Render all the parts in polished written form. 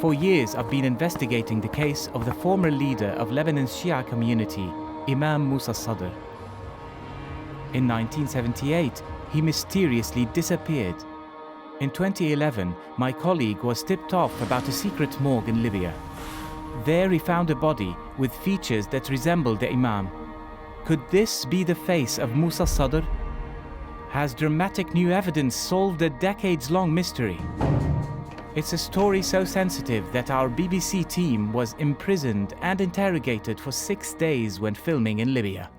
For years, I've been investigating the case of the former leader of Lebanese Shia community, Imam Musa al-Sadr. In 1978, he mysteriously disappeared. In 2011, my colleague was tipped off about a secret morgue in Libya. There he found a body with features that resembled the Imam. Could this be the face of Musa al-Sadr? Has dramatic new evidence solved a decades-long mystery? It's a story so sensitive that our BBC team was imprisoned and interrogated for 6 days when filming in Libya.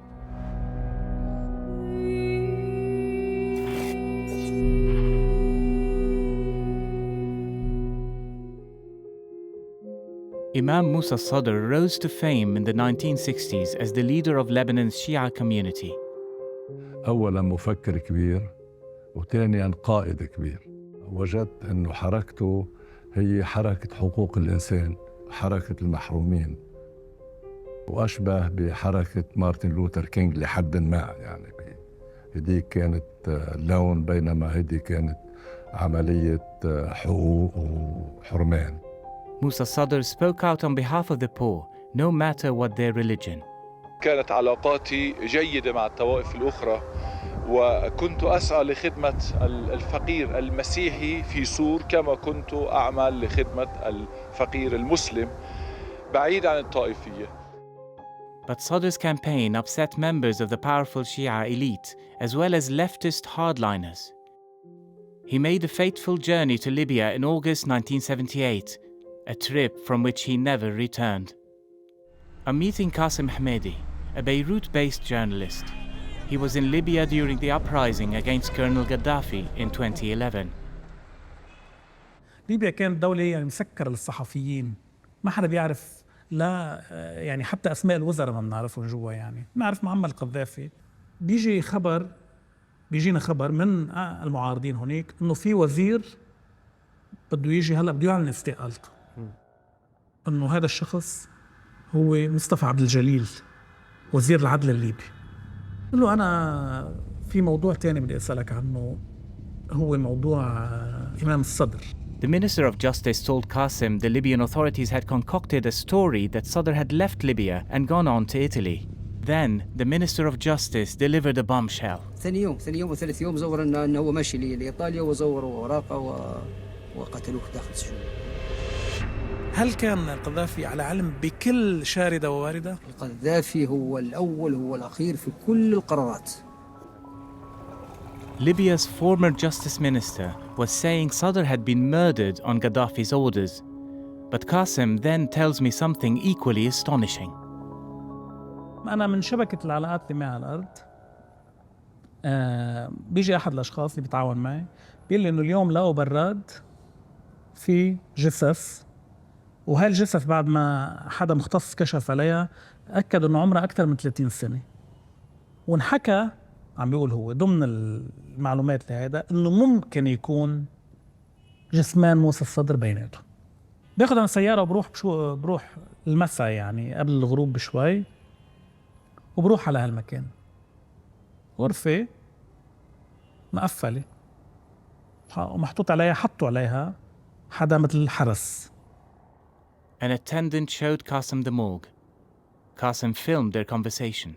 Imam Musa al-Sadr rose to fame in the 1960s as the leader of Lebanese Shia community. أولاً مفكر كبير وثانياً قائد كبير. وجدت أنه حركته هي حركة حقوق الإنسان، حركة المحرومين، وأشبه بحركة مارتن لوثر كينغ لحد ما، يعني هذه كانت لون بينما هذه كانت عملية حقوق وحرمان. Musa al-Sadr spoke out on behalf of the poor, no matter what their religion. كانت علاقاتي جيدة مع الطوائف الأخرى، وكنت أسعى لخدمة الفقير المسيحي في سور كما كنت أعمل لخدمة الفقير المسلم بعيد عن الطائفية. But Sadr's campaign upset members of the powerful Shia elite as well as leftist hardliners. He made a fateful journey to Libya in August 1978, a trip from which he never returned. I'm meeting Qasim Ahmedi, a Beirut-based journalist. He was in Libya during the uprising against Colonel Gaddafi in 2011. ليبيا كانت دولة يعني مسكرة للصحفيين، ما حدا بيعرف، لا يعني حتى أسماء الوزراء ما بنعرفهم جوا، يعني بنعرف معمر قذافي. بيجينا خبر من المعارضين هناك إنه في وزير بده يجي هلا بده يعلن استقالته، إنه هذا الشخص هو مصطفى عبد الجليل وزير العدل الليبي. قل له أنا في موضوع تاني بدي أسألك عنه، هو موضوع إمام الصدر. The Minister of Justice told Qasim the Libyan authorities had concocted a story that Sadr had left Libya and gone on to Italy. Then, the Minister of Justice delivered a bombshell. ثاني يوم وثالث يوم زور أنه هو ماشي لإيطاليا، وزوروا أوراقه وقتلوه داخل السجن. هل كان القذافي على علم بكل شاردة وواردة؟ القذافي هو الأول هو الأخير في كل القرارات. Libya's former justice minister was saying Sadr had been murdered on Gaddafi's orders. But Qasim then tells me something equally astonishing. أنا من شبكة العلاقات اللي معي على الأرض بيجي أحد الأشخاص اللي بيتعاون معي بيقول لي إنه اليوم لقوا براد في جثث، وهاي الجثث بعد ما حدا مختص كشف عليها أكد إنه عمرها أكثر من 30 سنة، ونحكى عم بيقول هو ضمن المعلومات اللي هيدا إنه ممكن يكون جثمان موسى الصدر بيناتهم. باخد أنا سيارة وبروح المساء يعني قبل الغروب بشوي، وبروح على هالمكان. غرفة مقفلة ومحطوط عليها، حطوا عليها حدا مثل الحرس. An attendant showed Qasim the morgue. Qasim filmed their conversation.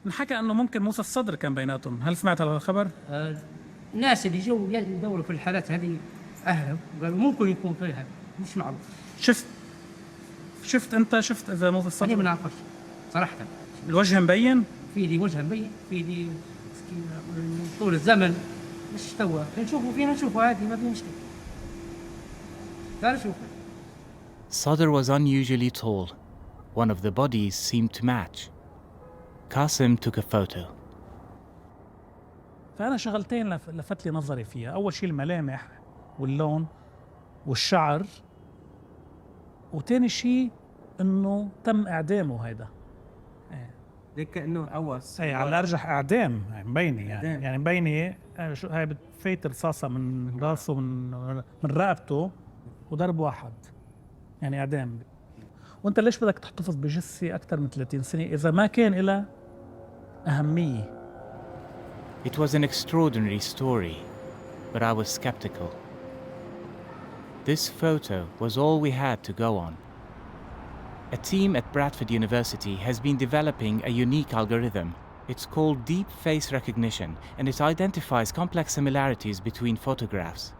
نحكى انه ممكن موسى الصدر كان بيناتهم، هل سمعت هذا الخبر؟ الناس اللي جو يدوروا في الحالات هذه اهلهم قالوا ممكن يكون فيها، مش معروف. شفت اذا موسى الصدر؟ انا ما نعرفش صراحه. الوجه مبين؟ في دي وجه مبين، في دي طول الزمن مش توا نشوفه، فينا نشوفه عادي ما في مشكله. تعال شوف. Sadr was unusually tall. One of the bodies seemed to match. Qasim took a photo. فأنا شغلتين لفت لي نظري فيها، أول شيء الملامح واللون والشعر، وتاني شيء إنه تم إعدامه هيدا. ليك كأنه عوص. أي على الأرجح إعدام، مبينة يعني مبينة. هاي بتفيت رصاصة من راسه من رقبته وضرب واحد، يعني إعدام. وأنت ليش بدك تحتفظ بجثة أكثر من 30 سنة إذا ما كان إلها أهمية؟ It was an extraordinary story, but I was skeptical. This photo was all we had to go on. A team at Bradford University has been developing a unique algorithm. It's called deep face recognition, and it identifies complex similarities between photographs.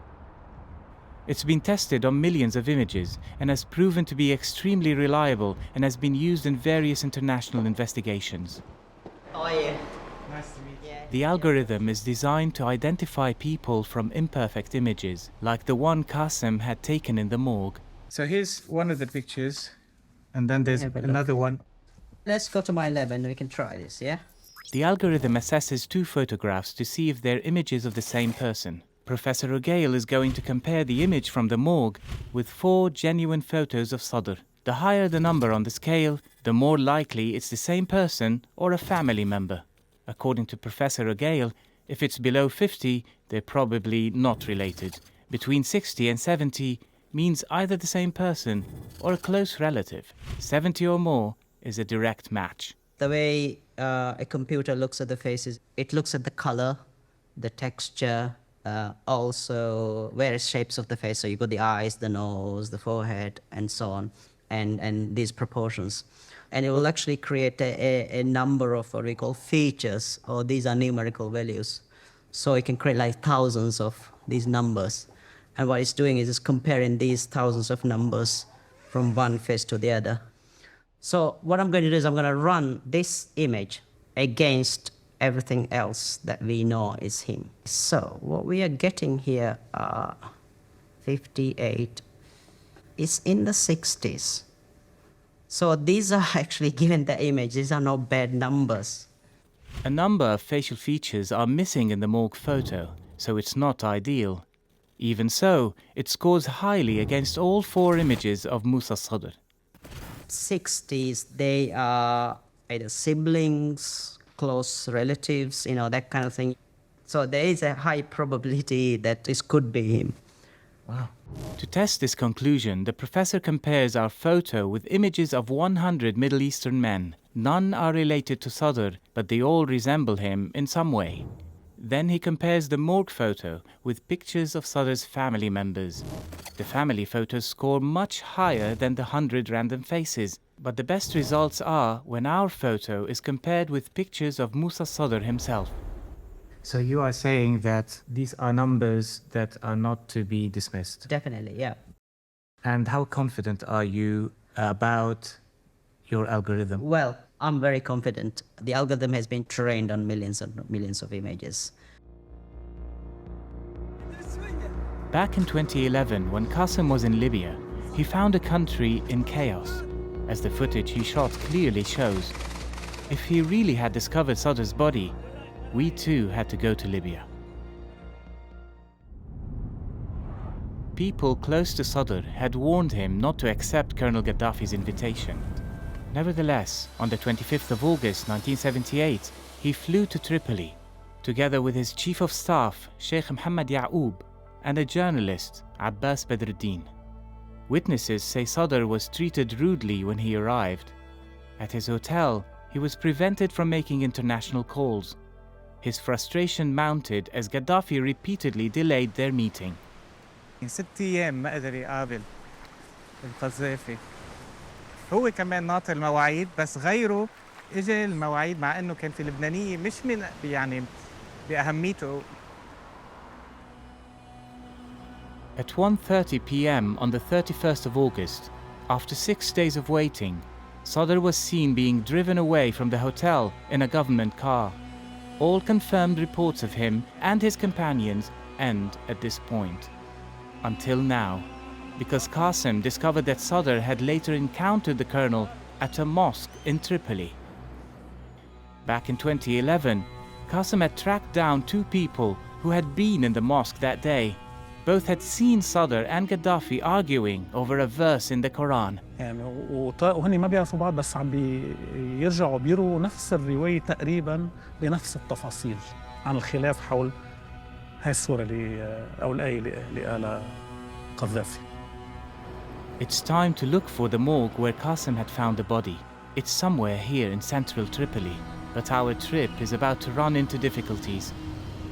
It's been tested on millions of images and has proven to be extremely reliable and has been used in various international investigations. Oh yeah. Nice to meet you. The algorithm is designed to identify people from imperfect images, like the one Qasim had taken in the morgue. So here's one of the pictures, and then there's Have a look. another one. Let's go to my lab and we can try this, yeah? The algorithm assesses two photographs to see if they're images of the same person. Professor O'Gale is going to compare the image from the morgue with 4 genuine photos of Sadr. The higher the number on the scale, the more likely it's the same person or a family member. According to Professor O'Gale, if it's below 50, they're probably not related. Between 60 and 70 means either the same person or a close relative. 70 or more is a direct match. The way a computer looks at the faces, it looks at the color, the texture, also various shapes of the face. So you got the eyes, the nose, the forehead, and so on, and these proportions. And it will actually create a number of what we call features, or these are numerical values. So it can create like thousands of these numbers. And what it's doing is it's comparing these thousands of numbers from one face to the other. So what I'm going to do is I'm going to run this image against everything else that we know is him. So what we are getting here are 58. It's in the 60s. So these are actually, given the image, these are not bad numbers. A number of facial features are missing in the morgue photo, so it's not ideal. Even so, it scores highly against all 4 images of Musa Sadr. 60s, they are either siblings, close relatives, you know, that kind of thing. So there is a high probability that this could be him. Wow. To test this conclusion, the professor compares our photo with images of 100 Middle Eastern men. None are related to Sadr, but they all resemble him in some way. Then he compares the morgue photo with pictures of Sadr's family members. The family photos score much higher than the 100 random faces, but the best results are when our photo is compared with pictures of Musa Sadr himself. So you are saying that these are numbers that are not to be dismissed. Definitely, yeah. And how confident are you about your algorithm? Well, I'm very confident. The algorithm has been trained on millions and millions of images. Back in 2011, when Qasim was in Libya, he found a country in chaos, as the footage he shot clearly shows. If he really had discovered Sadr's body, we too had to go to Libya. People close to Sadr had warned him not to accept Colonel Gaddafi's invitation. Nevertheless, on the 25th of August 1978, he flew to Tripoli, together with his chief of staff, Sheikh Mohammed Ya'oub, and a journalist, Abbas Badruddin. Witnesses say Sadr was treated rudely when he arrived. At his hotel, he was prevented from making international calls. His frustration mounted as Gaddafi repeatedly delayed their meeting. من 6 أيام ما قدر يقابل القذافي. هو كمان ناطر المواعيد، بس غيره اجى المواعيد مع انه كان في لبنانيه مش من يعني باهميته. At 1:30 p.m. on the 31st of August, after 6 days of waiting, Sadr was seen being driven away from the hotel in a government car. All confirmed reports of him and his companions end at this point. Until now, because Qasim discovered that Sadr had later encountered the colonel at a mosque in Tripoli. Back in 2011, Qasim had tracked down 2 people who had been in the mosque that day. Both had seen Sadr and Gaddafi arguing over a verse in the Quran. يعني وهن ما بيعرفوا بعض بس عم بيرجعوا بيروا نفس الرواية تقريبا بنفس التفاصيل عن الخلاف حول هاي الصورة أو الآية اللي قالها قذافي. It's time to look for the morgue where Qasim had found the body. It's somewhere here in central Tripoli, but our trip is about to run into difficulties.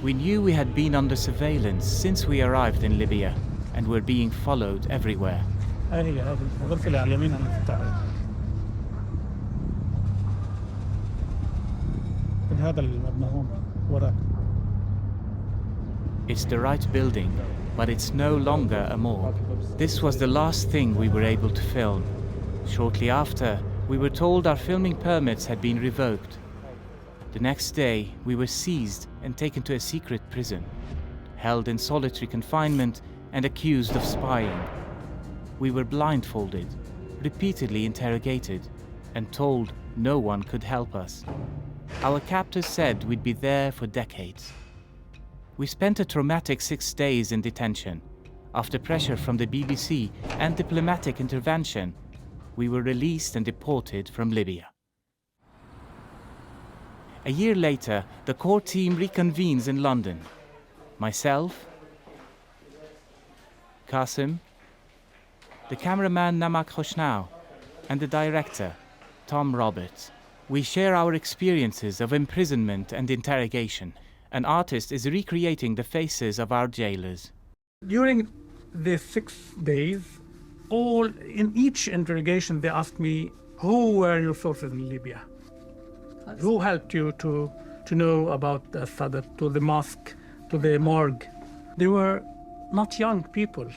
We knew we had been under surveillance since we arrived in Libya. and were being followed everywhere. هذه الغرفة اللي على اليمين أنا فتحها. هذا المبنى هون وراك. It's the right building, but it's no longer a morgue. This was the last thing we were able to film. Shortly after, we were told our filming permits had been revoked. The next day, we were seized and taken to a secret prison, held in solitary confinement and accused of spying. We were blindfolded, repeatedly interrogated, and told no one could help us. Our captors said we'd be there for decades. We spent a traumatic 6 days in detention. After pressure from the BBC and diplomatic intervention, we were released and deported from Libya. A year later, the core team reconvenes in London. Myself, Qasim, the cameraman Namak Khoshnau, and the director, Tom Roberts. We share our experiences of imprisonment and interrogation. An artist is recreating the faces of our jailers. During the 6 days, in each interrogation, they asked me, who were your sources in Libya? Who helped you to know about the al-Sadr, to the mosque, to the morgue? They were not young people.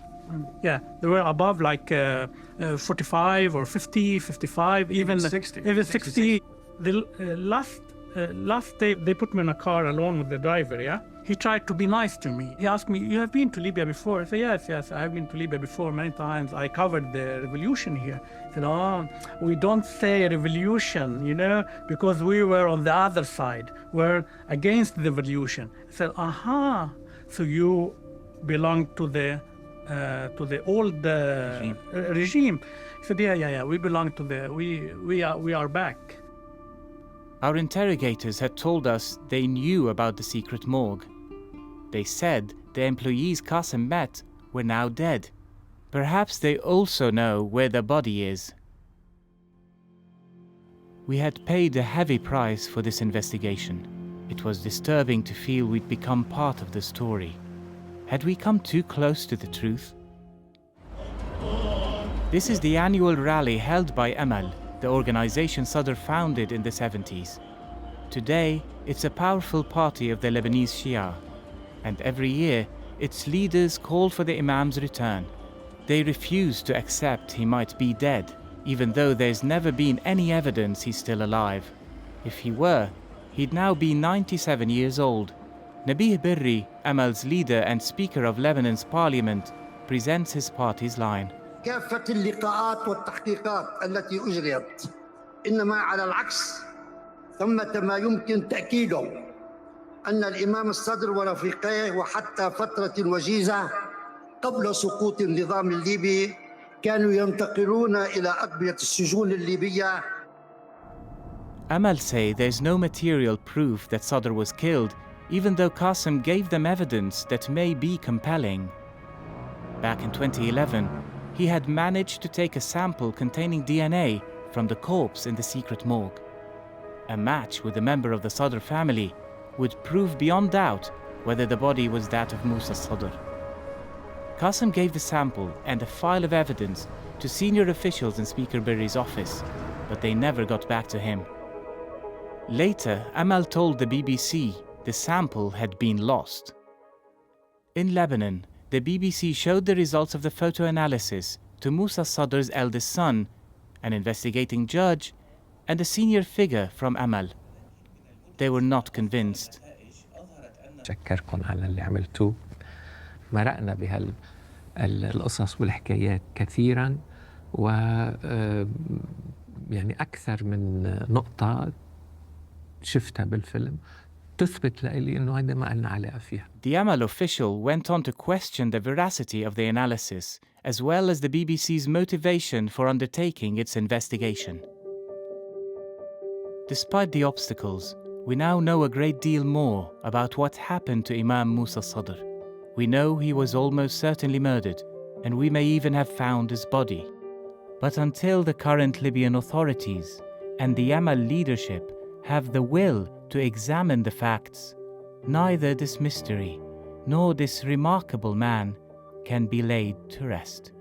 Yeah, they were above 45 or 50, 55, even 60. Even 60. The last day, they put me in a car alone with the driver, yeah? He tried to be nice to me. He asked me, you have been to Libya before? I said, yes, I have been to Libya before many times. I covered the revolution here. He said, oh, we don't say revolution, because we were on the other side. We're against the revolution. I said, aha, so you belong to the old regime. He said, yeah, we belong to we are back. Our interrogators had told us they knew about the secret morgue. They said the employees Qasim met were now dead. Perhaps they also know where the body is. We had paid a heavy price for this investigation. It was disturbing to feel we'd become part of the story. Had we come too close to the truth? This is the annual rally held by Amal, the organization Sadr founded in the 70s. Today, it's a powerful party of the Lebanese Shia, and every year, its leaders call for the Imam's return. They refuse to accept he might be dead, even though there's never been any evidence he's still alive. If he were, he'd now be 97 years old. Nabih Berri, Amal's leader and Speaker of Lebanon's parliament, presents his party's line. كافة اللقاءات والتحقيقات التي أجريت إنما على العكس ثمة ما يمكن تأكيده أن الإمام الصدر ورفيقيه وحتى فترة وجيزة قبل سقوط النظام الليبي كانوا ينتقلون إلى أقبية السجون الليبية. Amal say there's no material proof that Sadr was killed, even though Qasim gave them evidence that may be compelling. Back in 2011, he had managed to take a sample containing DNA from the corpse in the secret morgue. A match with a member of the Sadr family would prove beyond doubt whether the body was that of Musa Sadr. Qasim gave the sample and a file of evidence to senior officials in Speaker Berri's office, but they never got back to him. Later, Amal told the BBC the sample had been lost. In Lebanon, the BBC showed the results of the photo analysis to Musa Sadr's eldest son, an investigating judge, and a senior figure from Amal. They were not convinced. شكركم على اللي عملتوه. مرقنا بهالقصص والحكايات كثيرا يعني أكثر من نقطة شفتها بالفيلم تثبت لي إنه هذا ما لنا علاقة فيها. The Amal official went on to question the veracity of the analysis, as well as the BBC's motivation for undertaking its investigation. Despite the obstacles, we now know a great deal more about what happened to Imam Musa Sadr. We know he was almost certainly murdered, and we may even have found his body. But until the current Libyan authorities and the Amal leadership have the will to examine the facts, neither this mystery nor this remarkable man can be laid to rest.